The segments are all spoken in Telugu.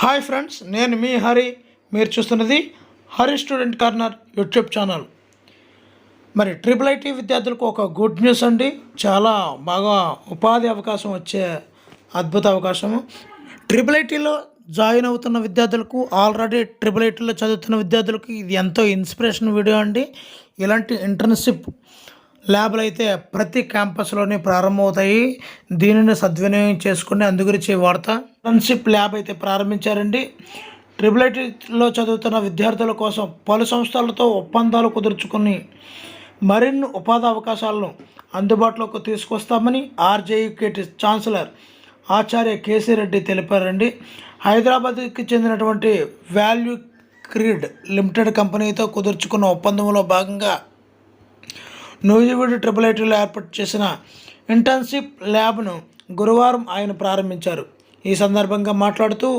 హాయ్ ఫ్రెండ్స్, నేను మీ హరి. మీరు చూస్తున్నది Hari student corner YouTube channel. మరి ట్రిపుల్ ఐటీ విద్యార్థులకు ఒక గుడ్ న్యూస్ అండి. చాలా బాగా ఉపాధి అవకాశం వచ్చే అద్భుత అవకాశము. ట్రిపుల్ ఐటీలో జాయిన్ అవుతున్న విద్యార్థులకు, ఆల్రెడీ ట్రిపుల్ ఐటీలో చదువుతున్న విద్యార్థులకు ఇది ఎంతో ఇన్స్పిరేషన్ వీడియో అండి. ఇలాంటి ఇంటర్న్షిప్ ల్యాబ్లు అయితే ప్రతి క్యాంపస్లోనే ప్రారంభమవుతాయి. దీనిని సద్వినియోగం చేసుకుని అందుగురించి వార్త. ఇంటర్న్షిప్ ల్యాబ్ అయితే ప్రారంభించారండి. ట్రిపుల్ ఐటీలో చదువుతున్న విద్యార్థుల కోసం పలు సంస్థలతో ఒప్పందాలు కుదుర్చుకుని మరిన్ని ఉపాధి అవకాశాలను అందుబాటులోకి తీసుకొస్తామని ఆర్జేయుకేటి ఛాన్సలర్ ఆచార్య కేసీ రెడ్డి తెలిపారండి. హైదరాబాద్కి చెందినటువంటి వాల్యూ క్రీడ్ లిమిటెడ్ కంపెనీతో కుదుర్చుకున్న ఒప్పందంలో భాగంగా నూజివీడు ట్రిపుల్ ఐటీలో ఏర్పాటు చేసిన ఇంటర్న్షిప్ ల్యాబ్ను గురువారం ఆయన ప్రారంభించారు. ఈ సందర్భంగా మాట్లాడుతూ,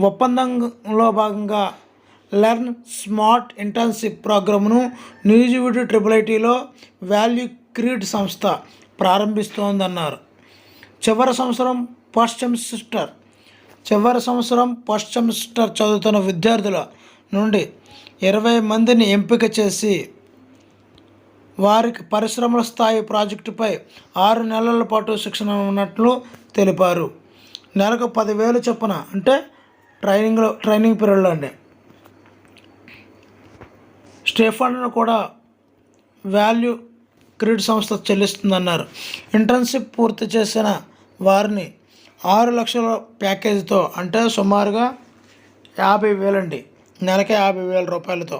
ఒప్పందంలో భాగంగా లెర్న్ స్మార్ట్ ఇంటర్న్షిప్ ప్రోగ్రామ్ను నూజివీడు ట్రిపుల్ ఐటీలో వాల్యూ క్రీడ్ సంస్థ ప్రారంభిస్తోందన్నారు. చివరి సంవత్సరం ఫస్ట్ సెమిస్టర్ చదువుతున్న విద్యార్థుల నుండి 20 మందిని ఎంపిక చేసి వారికి పరిశ్రమల స్థాయి ప్రాజెక్టుపై 6 నెలల పాటు శిక్షణ ఉన్నట్లు తెలిపారు. నెలకు 10,000 చొప్పున, అంటే ట్రైనింగ్ పీరియడ్లో అండి. స్టేఫండ్ను కూడా వాల్యూ క్రీడ్ సంస్థ చెల్లిస్తుందన్నారు. ఇంటర్న్షిప్ పూర్తి చేసిన వారిని 6 లక్షల ప్యాకేజీతో, అంటే సుమారుగా 50,000 అండి, నెలకి 50,000 రూపాయలతో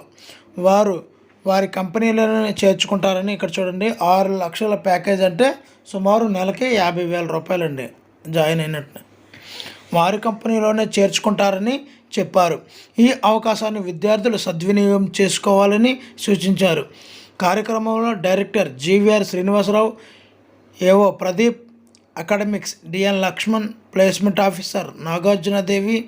వారి కంపెనీలోనే చేర్చుకుంటారని. ఇక్కడ చూడండి, 6 లక్షల ప్యాకేజ్ అంటే సుమారు నెలకి 50,000 రూపాయలండి. జాయిన్ అయినట్టు వారి కంపెనీలోనే చేర్చుకుంటారని చెప్పారు. ఈ అవకాశాన్ని విద్యార్థులు సద్వినియోగం చేసుకోవాలని సూచించారు. కార్యక్రమంలో director GVR Srinivasarao, AO Pradeep, academics DN Lakshman, placement officer Nagarjunadevi,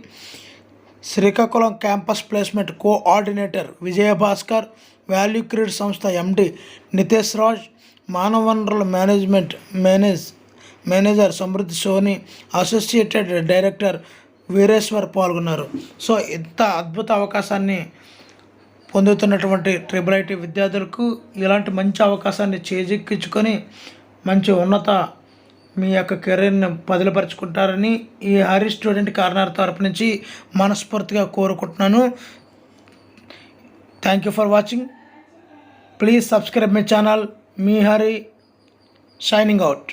Srikakulam campus placement coordinator Vijayabhaskar, value creed సంస్థ ఎండి నితేష్ రాజ్, మానవ వనరుల manager Samriddhi Soni, associated director Veereshwar పాల్గొన్నారు. సో ఇంత అద్భుత అవకాశాన్ని పొందుతున్నటువంటి ట్రిపుల్ ఐటీ విద్యార్థులకు ఇలాంటి మంచి అవకాశాన్ని చేజిక్కించుకొని మంచి ఉన్నత మీ యొక్క కెరీర్ని బదిలిపరుచుకుంటారని ఈ హరి స్టూడెంట్ కార్నర్ తరపు నుంచి మనస్ఫూర్తిగా కోరుకుంటున్నాను. Thank you for watching. Please subscribe my channel. Me Hari, shining out.